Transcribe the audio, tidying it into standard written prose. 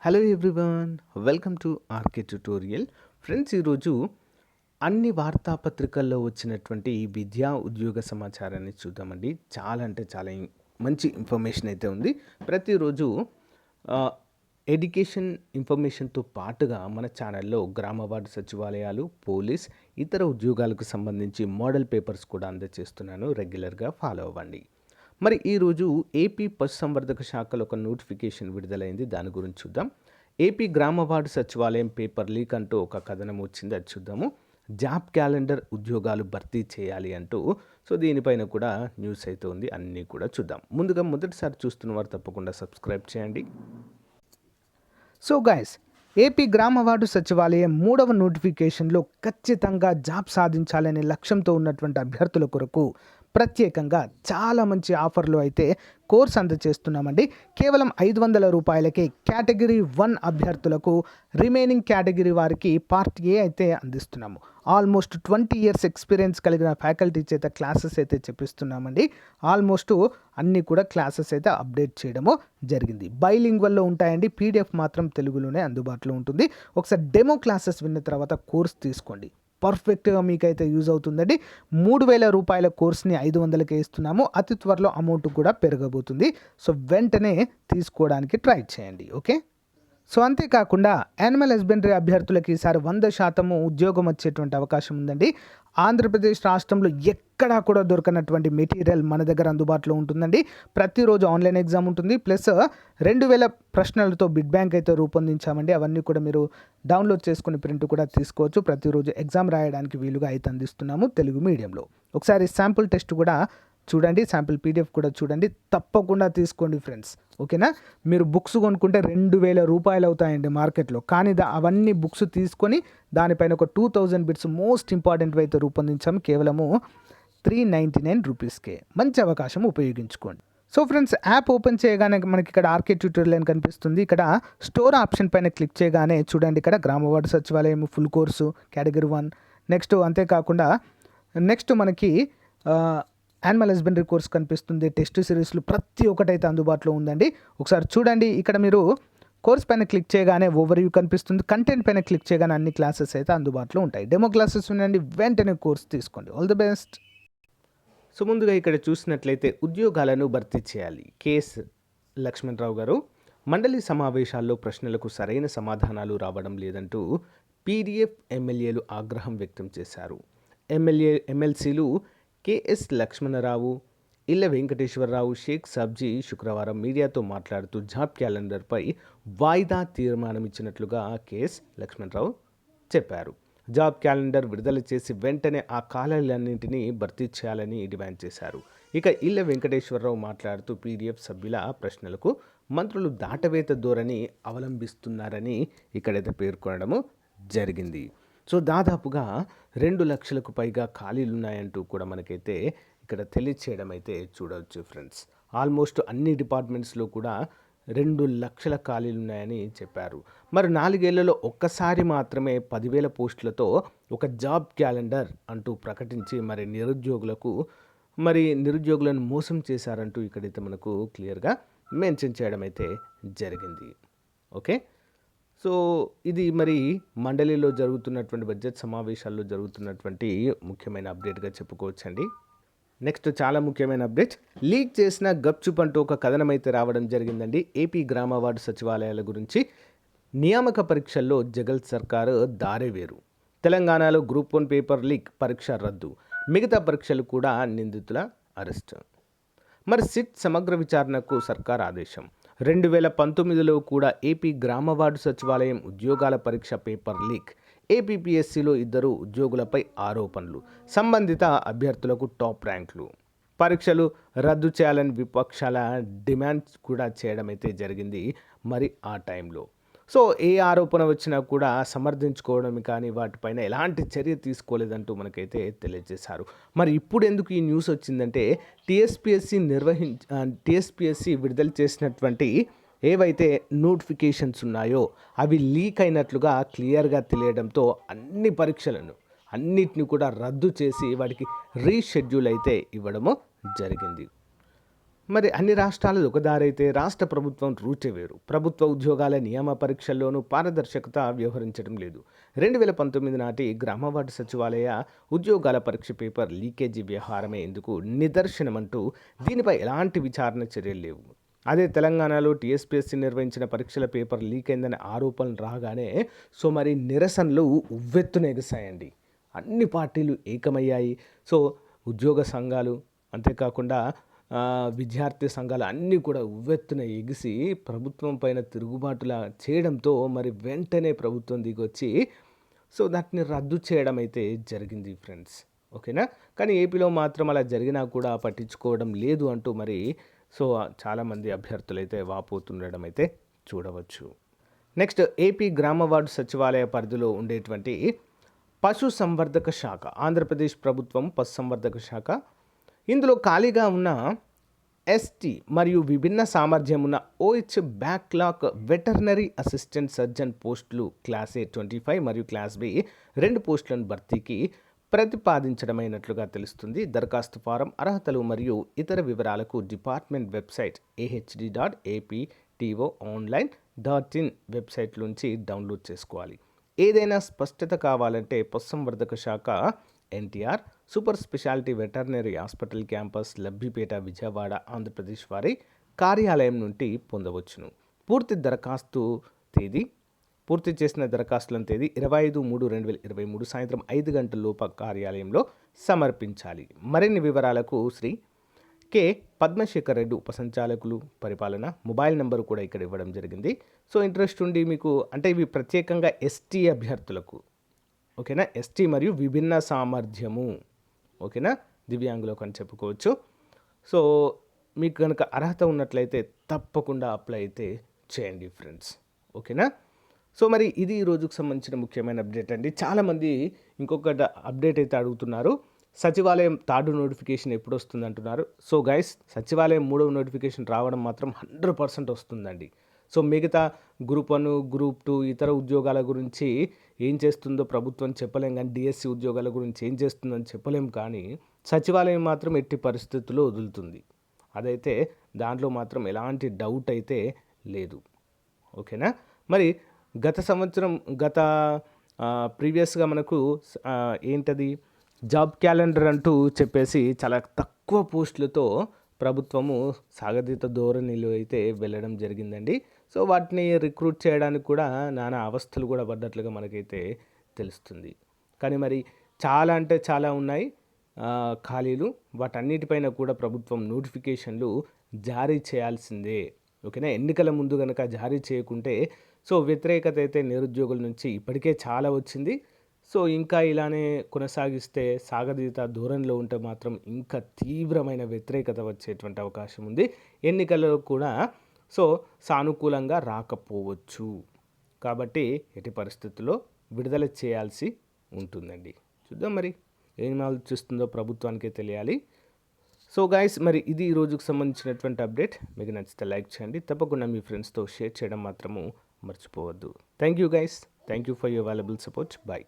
Hello everyone, welcome to RK tutorial. Friends, ఈరోజు అన్ని వార్తాపత్రికల్లో వచ్చినటువంటి విద్యా ఉద్యోగ సమాచారాన్ని చూద్దామండి. చాలా అంటే చాలా మంచి ఇన్ఫర్మేషన్ అయితే ఉంది. ప్రతిరోజు ఎడ్యుకేషన్ ఇన్ఫర్మేషన్తో పాటుగా మన ఛానల్లో గ్రామ వార్డు సచివాలయాలు, పోలీస్, ఇతర ఉద్యోగాలకు సంబంధించి మోడల్ పేపర్స్ కూడా అందజేస్తున్నాను. రెగ్యులర్గా ఫాలో అవ్వండి. మరి ఈరోజు ఏపీ పశుసంవర్ధక శాఖలో ఒక నోటిఫికేషన్ విడుదలైంది. దాని గురించి చూద్దాం. ఏపీ గ్రామ వార్డు సచివాలయం పేపర్ లీక్ అంటూ ఒక కథనం వచ్చింది, అది చూద్దాము. జాబ్ క్యాలెండర్ ఉద్యోగాలు భర్తీ చేయాలి అంటూ దీనిపైన కూడా న్యూస్ అయితే ఉంది. అన్నీ కూడా చూద్దాం. ముందుగా మొదటిసారి చూస్తున్న వారు తప్పకుండా సబ్స్క్రైబ్ చేయండి. గైస్, ఏపీ గ్రామ వార్డు సచివాలయం 3వ నోటిఫికేషన్లో ఖచ్చితంగా జాబ్ సాధించాలనే లక్ష్యంతో ఉన్నటువంటి అభ్యర్థుల కొరకు ప్రత్యేకంగా చాలా మంచి ఆఫర్లు అయితే కోర్స్ అందజేస్తున్నామండి. కేవలం 500 రూపాయలకే కేటగిరీ 1 అభ్యర్థులకు, రిమైనింగ్ కేటగిరీ వారికి పార్ట్ ఏ అయితే అందిస్తున్నాము. ఆల్మోస్ట్ 20 ఇయర్స్ ఎక్స్పీరియన్స్ కలిగిన ఫ్యాకల్టీ చేత క్లాసెస్ అయితే చెప్పిస్తున్నామండి. ఆల్మోస్ట్ అన్నీ కూడా క్లాసెస్ అయితే అప్డేట్ చేయడము జరిగింది. బైలింగ్వల్లో ఉంటాయండి. పీడిఎఫ్ మాత్రం తెలుగులోనే అందుబాటులో ఉంటుంది. ఒకసారి డెమో క్లాసెస్ విన్న తర్వాత కోర్స్ తీసుకోండి. పర్ఫెక్ట్గా మీకైతే యూజ్ అవుతుందండి. 3000 రూపాయల కోర్స్ని 500కే ఇస్తున్నాము. అతి త్వరలో అమౌంట్ కూడా పెరగబోతుంది. వెంటనే తీసుకోవడానికి ట్రై చేయండి. ఓకే. అంతేకాకుండా యానిమల్ హస్బెండరీ అభ్యర్థులకి ఈసారి 100% ఉద్యోగం వచ్చేటువంటి అవకాశం ఉందండి. ఆంధ్రప్రదేశ్ రాష్ట్రంలో ఎక్కడా కూడా దొరకనటువంటి మెటీరియల్ మన దగ్గర అందుబాటులో ఉంటుందండి. ప్రతిరోజు ఆన్లైన్ ఎగ్జామ్ ఉంటుంది. ప్లస్ 2000 ప్రశ్నలతో బిడ్ బ్యాంక్ అయితే రూపొందించామండి. అవన్నీ కూడా మీరు డౌన్లోడ్ చేసుకుని ప్రింట్ కూడా తీసుకోవచ్చు. ప్రతిరోజు ఎగ్జామ్ రాయడానికి వీలుగా అయితే అందిస్తున్నాము తెలుగు మీడియంలో. ఒకసారి శాంపుల్ టెస్ట్ కూడా చూడండి, శాంపుల్ పీడిఎఫ్ కూడా చూడండి. తప్పకుండా తీసుకోండి ఫ్రెండ్స్. ఓకేనా. మీరు బుక్స్ కొనుక్కుంటే 2000 రూపాయలు అవుతాయండి మార్కెట్లో. కానీ అవన్నీ బుక్స్ తీసుకొని దానిపైన ఒక 2000 బిట్స్ మోస్ట్ ఇంపార్టెంట్ అయితే రూపొందించాము. కేవలము 399 రూపీస్కే. మంచి అవకాశం, ఉపయోగించుకోండి. ఫ్రెండ్స్, యాప్ ఓపెన్ చేయగానే మనకి ఇక్కడ ఆర్కే ట్యూటోరియల్ అని కనిపిస్తుంది. ఇక్కడ స్టోర్ ఆప్షన్ పైన క్లిక్ చేయగానే చూడండి, ఇక్కడ గ్రామ వార్డు సచివాలయం ఫుల్ కోర్సు కేటగిరీ 1. అంతేకాకుండా నెక్స్ట్ మనకి యానిమల్ హస్బెండరీ కోర్స్ కనిపిస్తుంది. టెస్ట్ సిరీస్లు ప్రతి ఒక్కటైతే అందుబాటులో ఉందండి. ఒకసారి చూడండి. ఇక్కడ మీరు కోర్స్ పైన క్లిక్ చేయగానే ఓవర్వ్యూ కనిపిస్తుంది. కంటెంట్ పైన క్లిక్ చేయగానే అన్ని క్లాసెస్ అయితే అందుబాటులో ఉంటాయి. డెమో క్లాసెస్ ఉండండి, వెంటనే కోర్స్ తీసుకోండి. All the best. ముందుగా ఇక్కడ చూసినట్లయితే ఉద్యోగాలను భర్తీ చేయాలి. కేఎస్ లక్ష్మణరావు గారు మండలి సమావేశాల్లో ప్రశ్నలకు సరైన సమాధానాలు రావడం లేదంటూ పీడీఎఫ్ ఎమ్మెల్యేలు ఆగ్రహం వ్యక్తం చేశారు. ఎమ్మెల్సీలు కేఎస్ లక్ష్మణరావు, ఇళ్ల వెంకటేశ్వరరావు, షేక్ సబ్జీ శుక్రవారం మీడియాతో మాట్లాడుతూ జాబ్ క్యాలెండర్పై వాయిదా తీర్మానం ఇచ్చినట్లుగా కేఎస్ లక్ష్మణరావు చెప్పారు. జాబ్ క్యాలెండర్ విడుదల చేసి వెంటనే ఆ ఖాళీలన్నింటినీ భర్తీ చేయాలని డిమాండ్ చేశారు. ఇక ఇళ్ల వెంకటేశ్వరరావు మాట్లాడుతూ పీడీఎఫ్ సభ్యుల ప్రశ్నలకు మంత్రులు దాటవేత ధోరణి అవలంబిస్తున్నారని ఇక్కడైతే పేర్కొనడము జరిగింది. దాదాపుగా 2 లక్షలకు పైగా ఖాళీలు ఉన్నాయంటూ కూడా మనకైతే ఇక్కడ తెలియచేయడం అయితే చూడవచ్చు ఫ్రెండ్స్. ఆల్మోస్ట్ అన్ని డిపార్ట్మెంట్స్లో కూడా 2 లక్షల ఖాళీలు ఉన్నాయని చెప్పారు. మరి 4 ఏళ్లలో ఒక్కసారి మాత్రమే 10,000 పోస్టులతో ఒక జాబ్ క్యాలెండర్ అంటూ ప్రకటించి నిరుద్యోగులను మోసం చేశారంటూ ఇక్కడైతే మనకు క్లియర్గా మెన్షన్ చేయడం అయితే జరిగింది. ఓకే. ఇది మరి మండలిలో జరుగుతున్నటువంటి బడ్జెట్ సమావేశాల్లో జరుగుతున్నటువంటి ముఖ్యమైన అప్డేట్గా చెప్పుకోవచ్చండి. నెక్స్ట్ చాలా ముఖ్యమైన అప్డేట్, లీక్ చేసిన గప్చుప్ అంటూ ఒక కథనం అయితే రావడం జరిగిందండి. ఏపీ గ్రామ వార్డు సచివాలయాల గురించి నియామక పరీక్షల్లో జగన్ సర్కారు దారే వేరు. తెలంగాణలో గ్రూప్ 1 పేపర్ లీక్, పరీక్ష రద్దు, మిగతా పరీక్షలు కూడా నిందితుల అరెస్ట్. మరి సిట్ సమగ్ర విచారణకు సర్కార్ ఆదేశం. 2019లో కూడా ఏపీ గ్రామ వార్డు సచివాలయం ఉద్యోగాల పరీక్ష పేపర్ లీక్, ఏపీపీఎస్సీలో 2 ఉద్యోగులపై ఆరోపణలు, సంబంధిత అభ్యర్థులకు టాప్ ర్యాంకులు, పరీక్షలు రద్దు చేయాలని విపక్షాల డిమాండ్ కూడా చేయడం అయితే జరిగింది. మరి ఆ టైంలో ఏ ఆరోపణ వచ్చినా కూడా సమర్థించుకోవడం కానీ వాటిపైన ఎలాంటి చర్య తీసుకోలేదంటూ మనకైతే తెలియజేశారు. మరి ఇప్పుడు ఎందుకు ఈ న్యూస్ వచ్చిందంటే టీఎస్పీఎస్సీ విడుదల చేసినటువంటి ఏవైతే నోటిఫికేషన్స్ ఉన్నాయో అవి లీక్ అయినట్లుగా క్లియర్గా తెలియడంతో అన్ని పరీక్షలను అన్నిటిని కూడా రద్దు చేసి వాటికి రీషెడ్యూల్ అయితే ఇవ్వడము జరిగింది. మరి అన్ని రాష్ట్రాలది ఒక దారైతే రాష్ట్ర ప్రభుత్వం రూటే వేరు. ప్రభుత్వ ఉద్యోగాల నియామ పరీక్షల్లోనూ పారదర్శకత వ్యవహరించడం లేదు. 2019 నాటి గ్రామ వార్డు సచివాలయ ఉద్యోగాల పరీక్ష పేపర్ లీకేజీ వ్యవహారమే ఇందుకు నిదర్శనమంటూ దీనిపై ఎలాంటి విచారణ చర్యలు లేవు. అదే తెలంగాణలో టీఎస్పీఎస్సీ నిర్వహించిన పరీక్షల పేపర్ లీక్ అయిందనే ఆరోపణలు రాగానే మరి నిరసనలు ఉవ్వెత్తున ఎగసాయండి. అన్ని పార్టీలు ఏకమయ్యాయి. ఉద్యోగ సంఘాలు అంతేకాకుండా విద్యార్థి సంఘాలు అన్నీ కూడా ఉవ్వెత్తున ఎగిసి ప్రభుత్వం పైన తిరుగుబాటులా చేయడంతో మరి వెంటనే ప్రభుత్వం దిగొచ్చి దాన్ని రద్దు చేయడం అయితే జరిగింది ఫ్రెండ్స్. ఓకేనా. కానీ ఏపీలో మాత్రం అలా జరిగినా కూడా పట్టించుకోవడం లేదు అంటూ మరి చాలామంది అభ్యర్థులు అయితే వాపోతుండడం అయితే చూడవచ్చు. నెక్స్ట్ ఏపీ గ్రామ వార్డు సచివాలయ పరిధిలో ఉండేటువంటి పశు సంవర్ధక శాఖ, ఆంధ్రప్రదేశ్ ప్రభుత్వం పశు సంవర్ధక శాఖ, ఇందులో ఖాళీగా ఉన్న ఎస్టీ మరియు విభిన్న సామర్థ్యం ఉన్న OH backlog veterinary assistant surgeon పోస్టులు క్లాస్ ఏ 25 మరియు క్లాస్ బి 2 పోస్టులను భర్తీకి ప్రతిపాదించడమైనట్లుగా తెలుస్తుంది. దరఖాస్తు ఫారం, అర్హతలు మరియు ఇతర వివరాలకు డిపార్ట్మెంట్ వెబ్సైట్ ahd.apto.online.in వెబ్సైట్ నుంచి డౌన్లోడ్ చేసుకోవాలి. ఏదైనా స్పష్టత కావాలంటే పశుసంవర్ధక శాఖ NTR super speciality veterinary hospital campus Labbipet Vijayawada Andhra Pradesh వారి కార్యాలయం నుండి పొందవచ్చును. పూర్తి చేసిన దరఖాస్తులను తేదీ 25/3/2023 సాయంత్రం 5 గంటల లోపు కార్యాలయంలో సమర్పించాలి. మరిన్ని వివరాలకు శ్రీ కె పద్మశేఖర్ రెడ్డి ఉపసంచాలకులు పరిపాలన మొబైల్ నెంబర్ కూడా ఇక్కడ ఇవ్వడం జరిగింది. ఇంట్రెస్ట్ ఉండి మీకు అంటే ఇవి ప్రత్యేకంగా ఎస్టీ అభ్యర్థులకు, ఓకేనా, ఎస్టీ మరియు విభిన్న సామర్థ్యము, ఓకేనా, దివ్యాంగులకు అని చెప్పుకోవచ్చు. మీకు కనుక అర్హత ఉన్నట్లయితే తప్పకుండా అప్లై అయితే చేయండి ఫ్రెండ్స్. ఓకేనా. మరి ఇది ఈ రోజుకు సంబంధించిన ముఖ్యమైన అప్డేట్ అండి. చాలామంది ఇంకొక అప్డేట్ అయితే అడుగుతున్నారు, సచివాలయం 3rd నోటిఫికేషన్ ఎప్పుడు వస్తుంది అంటున్నారు. గైస్, సచివాలయం 3వ నోటిఫికేషన్ రావడం మాత్రం 100% వస్తుందండి. మిగతా గ్రూప్ 1, గ్రూప్ 2 ఇతర ఉద్యోగాల గురించి ఏం చేస్తుందో ప్రభుత్వం చెప్పలేం, కానీ డిఎస్సి ఉద్యోగాల గురించి ఏం చేస్తుందని చెప్పలేం. కానీ సచివాలయం మాత్రం ఎట్టి పరిస్థితుల్లో వదులుతుంది. అదైతే దాంట్లో మాత్రం ఎలాంటి డౌట్ అయితే లేదు. ఓకేనా. మరి గత ప్రీవియస్గా మనకు ఏంటది జాబ్ క్యాలెండర్ అంటూ చెప్పేసి చాలా తక్కువ పోస్టులతో ప్రభుత్వము సాగతీత ధోరణిలో అయితే వెళ్ళడం జరిగిందండి. వాటిని రిక్రూట్ చేయడానికి కూడా నానా అవస్థలు కూడా పడ్డట్లుగా మనకైతే తెలుస్తుంది. కానీ మరి చాలా అంటే చాలా ఉన్నాయి ఖాళీలు. వాటన్నిటిపైన కూడా ప్రభుత్వం నోటిఫికేషన్లు జారీ చేయాల్సిందే. ఓకేనా. ఎన్నికల ముందు కనుక జారీ చేయకుంటే వ్యతిరేకత అయితే నిరుద్యోగుల నుంచి ఇప్పటికే చాలా వచ్చింది. ఇంకా ఇలానే కొనసాగిస్తే సాగతీత ధోరణిలో ఉంటే మాత్రం ఇంకా తీవ్రమైన వ్యతిరేకత వచ్చేటువంటి అవకాశం ఉంది. ఎన్నికల్లో కూడా సానుకూలంగా రాకపోవచ్చు. కాబట్టి ఎట్టి పరిస్థితుల్లో విడుదల చేయాల్సి ఉంటుందండి. చూద్దాం మరి ఏం ఆలోచిస్తుందో ప్రభుత్వానికే తెలియాలి. గైస్, మరి ఇది ఈ రోజుకు సంబంధించినటువంటి అప్డేట్. మీకు నచ్చితే లైక్ చేయండి, తప్పకుండా మీ ఫ్రెండ్స్తో షేర్ చేయడం మాత్రము మర్చిపోవద్దు. Thank you guys, thank you for your valuable support. Bye.